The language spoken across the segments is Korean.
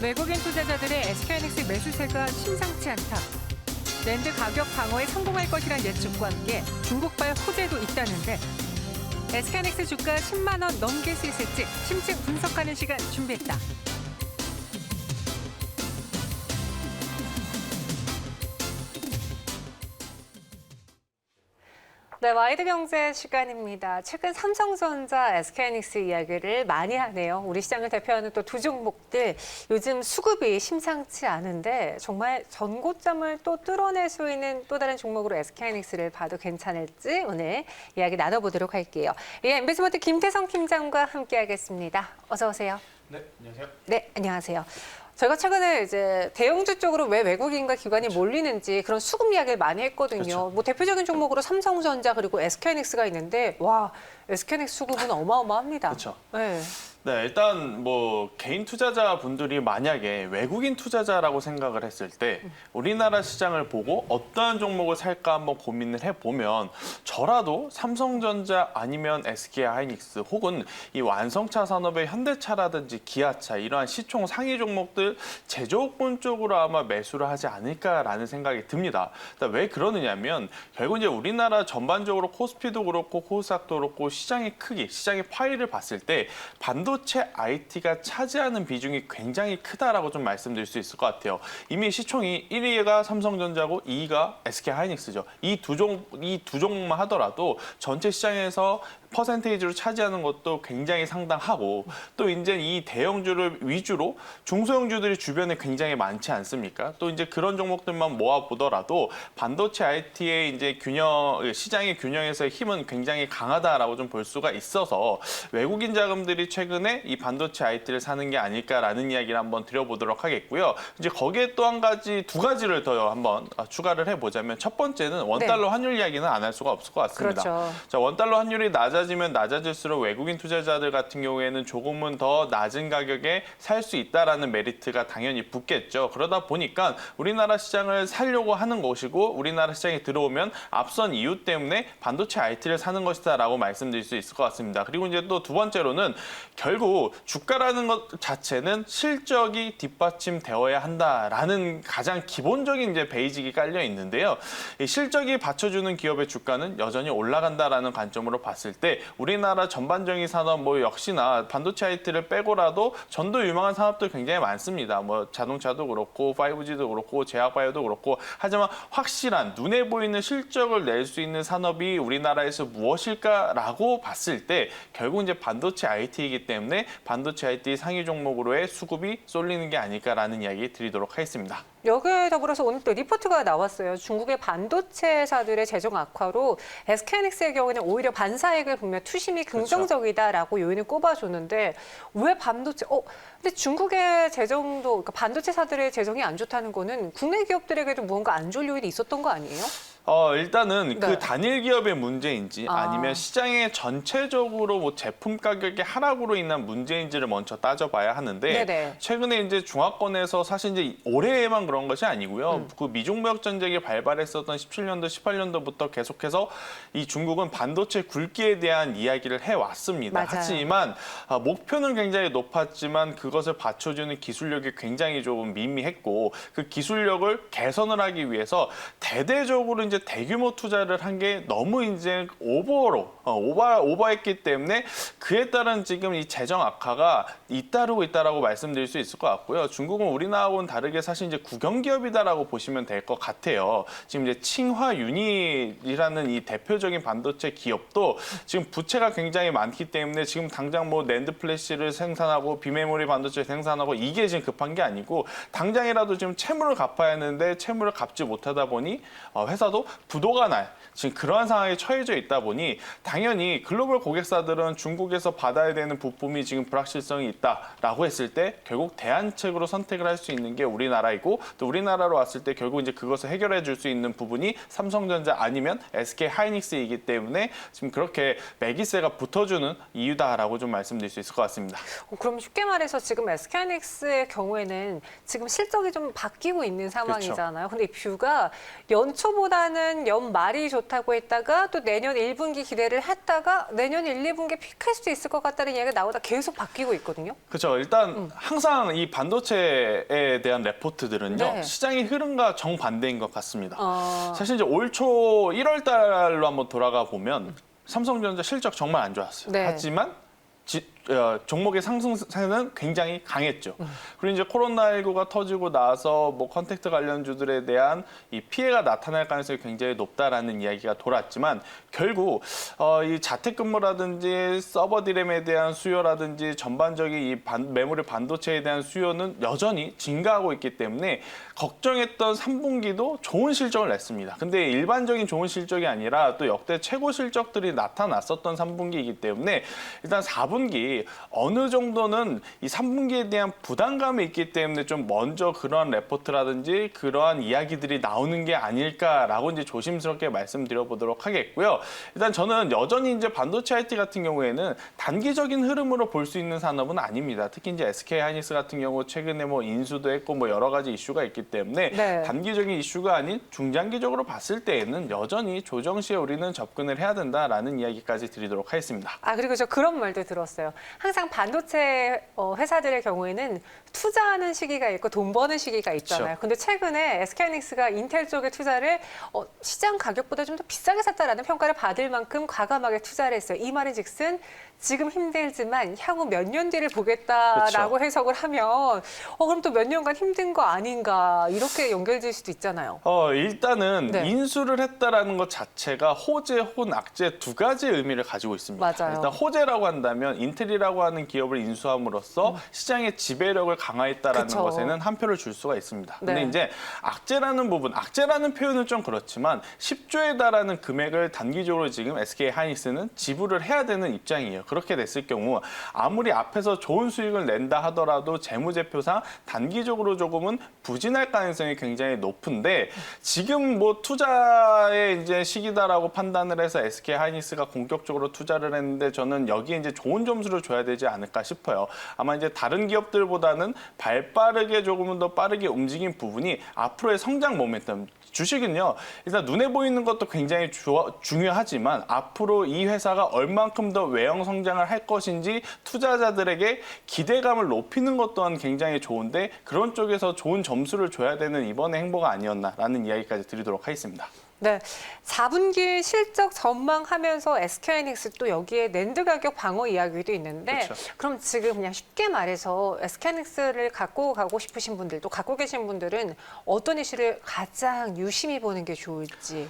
외국인 투자자들의 SK하이닉스 매수세가 심상치 않다. 랜드 가격 방어에 성공할 것이란 예측과 함께 중국발 호재도 있다는데 SK하이닉스 주가 10만 원 넘길 수 있을지 심층 분석하는 시간 준비했다. 네, 와이드 경제 시간입니다. 최근 삼성전자, SK하이닉스 이야기를 많이 하네요. 우리 시장을 대표하는 또 두 종목들, 요즘 수급이 심상치 않은데 정말 전고점을 또 뚫어낼 수 있는 또 다른 종목으로 SK하이닉스를 봐도 괜찮을지 오늘 이야기 나눠보도록 할게요. 예, 엠비스모트 김태성 팀장과 함께하겠습니다. 어서 오세요. 네, 안녕하세요. 네, 안녕하세요. 저희가 최근에 이제 대형주 쪽으로 왜 외국인과 기관이 몰리는지 그런 수급 이야기를 많이 했거든요. 그렇죠. 뭐 대표적인 종목으로 삼성전자 그리고 SK하이닉스가 있는데 와, SK하이닉스 수급은 어마어마합니다. 그렇죠. 네. 네, 일단 뭐 개인 투자자분들이 만약에 외국인 투자자라고 생각을 했을 때 우리나라 시장을 보고 어떠한 종목을 살까 한번 고민을 해보면 저라도 삼성전자 아니면 SK하이닉스 혹은 이 완성차 산업의 현대차라든지 기아차 이러한 시총 상위 종목들 제조업군 쪽으로 아마 매수를 하지 않을까라는 생각이 듭니다. 왜 그러느냐면 결국 이제 우리나라 전반적으로 코스피도 그렇고 코스닥도 그렇고 시장의 크기, 시장의 파이를 봤을 때 반도체 IT가 차지하는 비중이 굉장히 크다라고 좀 말씀드릴 수 있을 것 같아요. 이미 시총이 1위가 삼성전자고 2위가 SK하이닉스죠. 이 두 종목만 하더라도 전체 시장에서 퍼센테이지로 차지하는 것도 굉장히 상당하고 또 이제 이 대형주를 위주로 중소형주들이 주변에 굉장히 많지 않습니까? 또 이제 그런 종목들만 모아 보더라도 반도체 IT의 이제 시장의 균형에서의 힘은 굉장히 강하다라고 좀 볼 수가 있어서 외국인 자금들이 최근에 이 반도체 IT를 사는 게 아닐까라는 이야기를 한번 드려보도록 하겠고요. 이제 거기에 또 두 가지를 더 한번 추가를 해보자면 첫 번째는 원달러 환율 이야기는 안 할 수가 없을 것 같습니다. 그렇죠. 자, 원달러 환율이 낮아지면 낮아질수록 외국인 투자자들 같은 경우에는 조금은 더 낮은 가격에 살 수 있다라는 메리트가 당연히 붙겠죠. 그러다 보니까 우리나라 시장을 살려고 하는 것이고 우리나라 시장에 들어오면 앞선 이유 때문에 반도체 IT를 사는 것이다라고 말씀드릴 수 있을 것 같습니다. 그리고 이제 또 두 번째로는 결국 주가라는 것 자체는 실적이 뒷받침되어야 한다라는 가장 기본적인 이제 베이직이 깔려 있는데요. 이 실적이 받쳐주는 기업의 주가는 여전히 올라간다라는 관점으로 봤을 때 우리나라 전반적인 산업 뭐 역시나 반도체 IT를 빼고라도 전도 유망한 산업들 굉장히 많습니다. 뭐 자동차도 그렇고 5G도 그렇고 제약바이오도 그렇고 하지만 확실한 눈에 보이는 실적을 낼 수 있는 산업이 우리나라에서 무엇일까라고 봤을 때 결국 이제 반도체 IT이기 때문에 반도체 IT 상위 종목으로의 수급이 쏠리는 게 아닐까라는 이야기 드리도록 하겠습니다. 여기에 더불어서 오늘 또 리포트가 나왔어요. 중국의 반도체사들의 재정 악화로 SK하이닉스의 경우에는 오히려 반사익을 보면 투심이 긍정적이다라고 요인을 꼽아줬는데 왜 반도체? 근데 중국의 재정도 그러니까 반도체사들의 재정이 안 좋다는 거는 국내 기업들에게도 무언가 안 좋을 요인이 있었던 거 아니에요? 일단은 네. 그 단일 기업의 문제인지 아니면 시장의 전체적으로 뭐 제품 가격의 하락으로 인한 문제인지를 먼저 따져봐야 하는데 네네. 최근에 이제 중화권에서 사실 이제 올해에만 그런 것이 아니고요. 그 미중무역 전쟁이 발발했었던 17년도, 18년도부터 계속해서 이 중국은 반도체 굵기에 대한 이야기를 해왔습니다. 맞아요. 하지만 목표는 굉장히 높았지만 그것을 받쳐주는 기술력이 굉장히 좀 미미했고 그 기술력을 개선을 하기 위해서 대대적으로 이제 대규모 투자를 한 게 너무 이제 오버했기 때문에 그에 따른 지금 이 재정 악화가 잇따르고 있다라고 말씀드릴 수 있을 것 같고요. 중국은 우리나라하고는 다르게 사실 이제 국영 기업이다라고 보시면 될 것 같아요. 지금 이제 칭화 유닛이라는 이 대표적인 반도체 기업도 지금 부채가 굉장히 많기 때문에 지금 당장 뭐 낸드 플래시를 생산하고 비메모리 반도체 생산하고 이게 지금 급한 게 아니고 당장이라도 지금 채무를 갚아야 하는데 채무를 갚지 못하다 보니 회사도 부도가 날 지금 그러한 상황에 처해져 있다 보니 당연히 글로벌 고객사들은 중국에서 받아야 되는 부품이 지금 불확실성이 있다라고 했을 때 결국 대안책으로 선택을 할 수 있는 게 우리나라이고 또 우리나라로 왔을 때 결국 이제 그것을 해결해 줄 수 있는 부분이 삼성전자 아니면 SK하이닉스이기 때문에 지금 그렇게 매기세가 붙어주는 이유다라고 좀 말씀드릴 수 있을 것 같습니다. 그럼 쉽게 말해서 지금 SK하이닉스의 경우에는 지금 실적이 좀 바뀌고 있는 상황이잖아요. 근데 이 뷰가 연초보다 투자는 연말이 좋다고 했다가 또 내년 1분기 기대를 했다가 내년 1, 2분기 픽할 수도 있을 것 같다는 이야기가 나오다 계속 바뀌고 있거든요. 그렇죠. 일단 항상 이 반도체에 대한 레포트들은요. 네. 시장의 흐름과 정반대인 것 같습니다. 사실 이제 올 초 1월 달로 한번 돌아가 보면 삼성전자 실적 정말 안 좋았어요. 네. 하지만 종목의 상승세는 굉장히 강했죠. 그리고 이제 코로나19가 터지고 나서 뭐 컨택트 관련주들에 대한 이 피해가 나타날 가능성이 굉장히 높다라는 이야기가 돌았지만 결국 이 자택근무라든지 서버 디램에 대한 수요라든지 전반적인 이 메모리 반도체에 대한 수요는 여전히 증가하고 있기 때문에 걱정했던 3분기도 좋은 실적을 냈습니다. 근데 일반적인 좋은 실적이 아니라 또 역대 최고 실적들이 나타났었던 3분기이기 때문에 일단 4분기 어느 정도는 이 3분기에 대한 부담감이 있기 때문에 좀 먼저 그러한 레포트라든지 그러한 이야기들이 나오는 게 아닐까라고 이제 조심스럽게 말씀드려보도록 하겠고요. 일단 저는 여전히 이제 반도체 IT 같은 경우에는 단기적인 흐름으로 볼 수 있는 산업은 아닙니다. 특히 이제 SK 하이닉스 같은 경우 최근에 뭐 인수도 했고 뭐 여러 가지 이슈가 있기 때문에 네. 단기적인 이슈가 아닌 중장기적으로 봤을 때에는 여전히 조정 시에 우리는 접근을 해야 된다라는 이야기까지 드리도록 하겠습니다. 그리고 저 그런 말도 들었어요. 항상 반도체 회사들의 경우에는 투자하는 시기가 있고 돈 버는 시기가 있잖아요. 그렇죠. 근데 최근에 SK하이닉스가 인텔 쪽에 투자를 시장 가격보다 좀 더 비싸게 샀다라는 평가를 받을 만큼 과감하게 투자를 했어요. 이 말인즉슨 지금 힘들지만 향후 몇 년 뒤를 보겠다라고 그렇죠. 해석을 하면 그럼 또 몇 년간 힘든 거 아닌가 이렇게 연결될 수도 있잖아요. 일단은 네. 인수를 했다라는 것 자체가 호재 혹은 악재 두 가지 의미를 가지고 있습니다. 맞아요. 일단 호재라고 한다면 인텔이라고 하는 기업을 인수함으로써 시장의 지배력을 강화했다라는 그쵸. 것에는 한 표를 줄 수가 있습니다. 근데 네. 이제 악재라는 부분, 악재라는 표현은 좀 그렇지만 10조에 달하는 금액을 단기적으로 지금 SK 하이닉스는 지불을 해야 되는 입장이에요. 그렇게 됐을 경우 아무리 앞에서 좋은 수익을 낸다 하더라도 재무제표상 단기적으로 조금은 부진할 가능성이 굉장히 높은데 지금 뭐 투자의 이제 시기다라고 판단을 해서 SK 하이닉스가 본격적으로 투자를 했는데 저는 여기에 이제 좋은 점수를 줘야 되지 않을까 싶어요. 아마 이제 다른 기업들보다는 발빠르게 조금은 더 빠르게 움직인 부분이 앞으로의 성장 모멘텀 주식은요, 일단 눈에 보이는 것도 굉장히 중요하지만 앞으로 이 회사가 얼만큼 더 외형 성장을 할 것인지 투자자들에게 기대감을 높이는 것 또한 굉장히 좋은데 그런 쪽에서 좋은 점수를 줘야 되는 이번의 행보가 아니었나라는 이야기까지 드리도록 하겠습니다. 네, 4분기 실적 전망하면서 SK하이닉스 또 여기에 낸드 가격 방어 이야기도 있는데 그렇죠. 그럼 지금 그냥 쉽게 말해서 SK하이닉스를 갖고 가고 싶으신 분들 또 갖고 계신 분들은 어떤 이슈를 가장 유심히 보는 게 좋을지.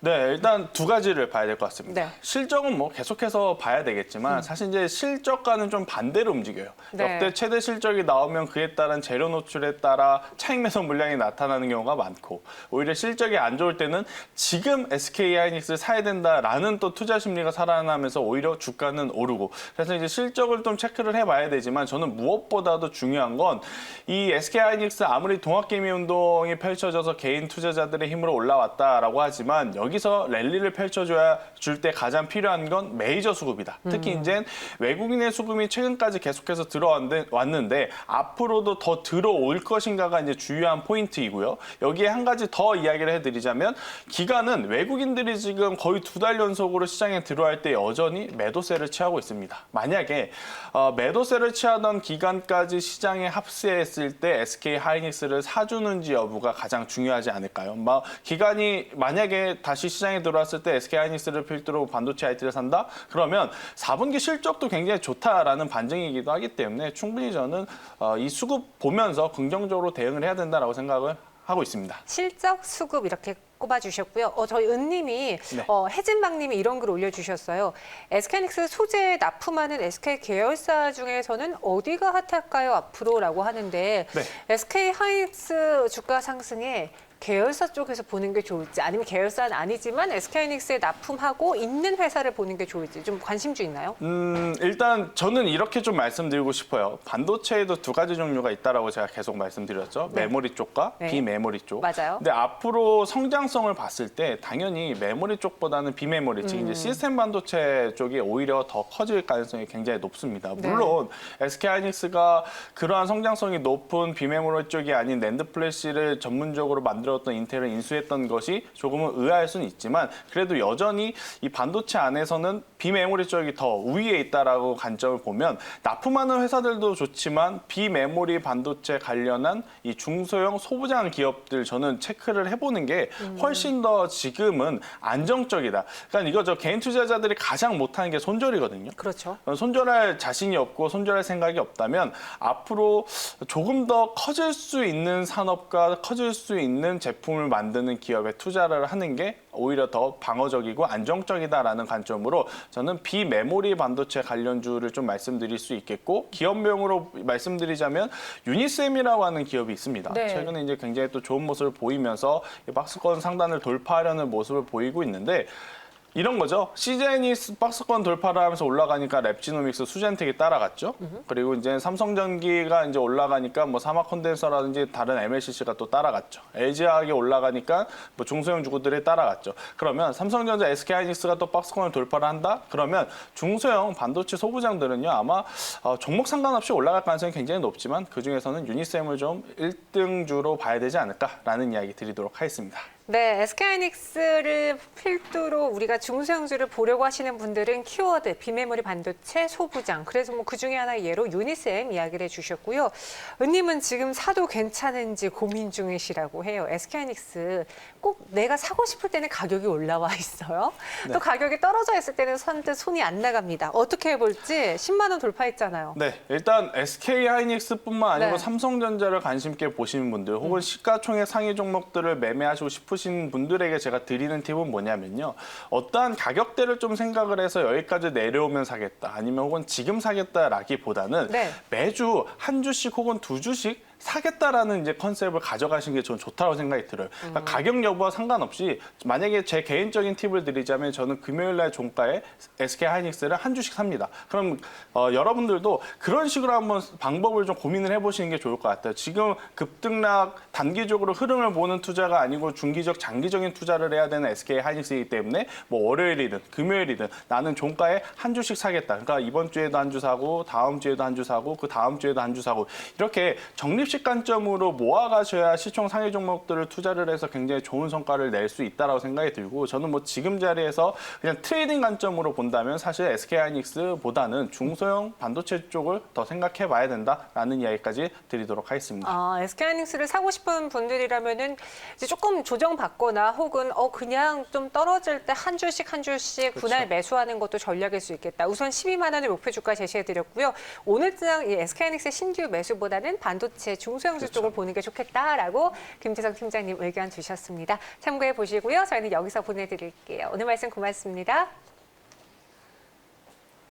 네, 일단 두 가지를 봐야 될 것 같습니다. 네. 실적은 뭐 계속해서 봐야 되겠지만 사실 이제 실적과는 좀 반대로 움직여요. 네. 역대 최대 실적이 나오면 그에 따른 재료 노출에 따라 차익 매수 물량이 나타나는 경우가 많고 오히려 실적이 안 좋을 때는 지금 SK 하이닉스 사야 된다라는 또 투자 심리가 살아나면서 오히려 주가는 오르고 그래서 이제 실적을 좀 체크를 해봐야 되지만 저는 무엇보다도 중요한 건 이 SK 하이닉스 아무리 동학개미 운동이 펼쳐져서 개인 투자자들의 힘으로 올라왔다라고 하지만 여기서 랠리를 펼쳐줘야 줄 때 가장 필요한 건 메이저 수급이다. 특히 이제 외국인의 수급이 최근까지 계속해서 들어왔는데 앞으로도 더 들어올 것인가가 이제 주요한 포인트이고요. 여기에 한 가지 더 이야기를 해드리자면 기관은 외국인들이 지금 거의 2달 연속으로 시장에 들어갈 때 여전히 매도세를 취하고 있습니다. 만약에 매도세를 취하던 기관까지 시장에 합세했을 때 SK 하이닉스를 사주는지 여부가 가장 중요하지 않을까요? 기관이 만약에 다시 시장에 들어왔을 때 SK 하이닉스를 필두로 반도체 IT를 산다? 그러면 4분기 실적도 굉장히 좋다라는 반증이기도 하기 때문에 충분히 저는 이 수급 보면서 긍정적으로 대응을 해야 된다라고 생각을 하고 있습니다. 실적, 수급 이렇게 꼽아주셨고요. 저희 은님이 네. 혜진방님이 이런 글 올려주셨어요. SK하이닉스 소재 납품하는 SK 계열사 중에서는 어디가 핫할까요? 앞으로라고 하는데 네. SK하이닉스 주가 상승에 계열사 쪽에서 보는 게 좋을지 아니면 계열사는 아니지만 SK하이닉스에 납품하고 있는 회사를 보는 게 좋을지 좀 관심주 있나요? 일단 저는 이렇게 좀 말씀드리고 싶어요. 반도체에도 두 가지 종류가 있다라고 제가 계속 말씀드렸죠. 네. 메모리 쪽과 네. 비메모리 쪽. 맞아요. 근데 앞으로 성장성을 봤을 때 당연히 메모리 쪽보다는 비메모리, 즉 이제 시스템 반도체 쪽이 오히려 더 커질 가능성이 굉장히 높습니다. 네. 물론 SK하이닉스가 그러한 성장성이 높은 비메모리 쪽이 아닌 낸드 플래시를 전문적으로 만들어 만들었던 인텔을 인수했던 것이 조금은 의아할 수는 있지만 그래도 여전히 이 반도체 안에서는 비메모리 쪽이 더 우위에 있다라고 관점을 보면 납품하는 회사들도 좋지만 비메모리 반도체 관련한 이 중소형 소부장 기업들 저는 체크를 해보는 게 훨씬 더 지금은 안정적이다. 그러니까 이거 저 개인 투자자들이 가장 못하는 게 손절이거든요. 그렇죠. 손절할 자신이 없고 손절할 생각이 없다면 앞으로 조금 더 커질 수 있는 산업과 커질 수 있는 제품을 만드는 기업에 투자를 하는 게 오히려 더 방어적이고 안정적이다라는 관점으로 저는 비메모리 반도체 관련주를 좀 말씀드릴 수 있겠고 기업명으로 말씀드리자면 유니셈이라고 하는 기업이 있습니다. 네. 최근에 이제 굉장히 또 좋은 모습을 보이면서 박스권 상단을 돌파하려는 모습을 보이고 있는데 이런 거죠. 시젠이 박스권 돌파를 하면서 올라가니까 랩지노믹스, 수젠텍이 따라갔죠. 그리고 이제 삼성전기가 이제 올라가니까 뭐 사막 콘덴서라든지 다른 MLCC가 또 따라갔죠. LG화학이 올라가니까 뭐 중소형 주구들이 따라갔죠. 그러면 삼성전자, SK하이닉스가 또 박스권을 돌파를 한다? 그러면 중소형 반도체 소부장들은요 아마 종목 상관없이 올라갈 가능성이 굉장히 높지만 그 중에서는 유니셈을 좀 1등주로 봐야 되지 않을까라는 이야기 드리도록 하겠습니다. 네, SK하이닉스를 필두로 우리가 중소형주를 보려고 하시는 분들은 키워드, 비메모리 반도체, 소부장. 그래서 뭐 그중에 하나의 예로 유니셈 이야기를 해주셨고요. 은님은 지금 사도 괜찮은지 고민 중이시라고 해요. SK하이닉스 꼭 내가 사고 싶을 때는 가격이 올라와 있어요. 네. 또 가격이 떨어져 있을 때는 선뜻 손이 안 나갑니다. 어떻게 해볼지 10만 원 돌파했잖아요. 네, 일단 SK하이닉스뿐만 아니고 네. 삼성전자를 관심 있게 보시는 분들 혹은 시가총액 상위 종목들을 매매하시고 싶으신 분들에게 제가 드리는 팁은 뭐냐면요. 어떠한 가격대를 좀 생각을 해서 여기까지 내려오면 사겠다. 아니면 혹은 지금 사겠다라기보다는 네. 매주 한 주씩 혹은 두 주씩 사겠다라는 이제 컨셉을 가져가시는 게 저는 좋다고 생각이 들어요. 그러니까 가격 여부와 상관없이 만약에 제 개인적인 팁을 드리자면 저는 금요일 날 종가에 SK하이닉스를 한 주씩 삽니다. 그럼 여러분들도 그런 식으로 한번 방법을 좀 고민을 해보시는 게 좋을 것 같아요. 지금 급등락 단기적으로 흐름을 보는 투자가 아니고 중기적 장기적인 투자를 해야 되는 SK하이닉스이기 때문에 뭐 월요일이든 금요일이든 나는 종가에 한 주씩 사겠다. 그러니까 이번 주에도 한 주 사고 다음 주에도 한 주 사고 그 다음 주에도 한 주 사고 이렇게 적립식 관점으로 모아가셔야 시총 상위 종목들을 투자를 해서 굉장히 좋은 성과를 낼 수 있다고 생각이 들고 저는 뭐 지금 자리에서 그냥 트레이딩 관점으로 본다면 사실 SK하이닉스보다는 중소형 반도체 쪽을 더 생각해 봐야 된다라는 이야기까지 드리도록 하겠습니다. SK하이닉스를 사고 싶은 분들이라면은 이제 조금 조정받거나 혹은 그냥 좀 떨어질 때 한 주씩 분할 매수하는 것도 전략일 수 있겠다. 우선 12만 원을 목표 주가 제시해드렸고요. 오늘장 이 SK하이닉스 신규 매수보다는 반도체 중소형주 쪽을 보는 게 좋겠다라고 김재성 팀장님 의견 주셨습니다. 참고해 보시고요. 저희는 여기서 보내드릴게요. 오늘 말씀 고맙습니다.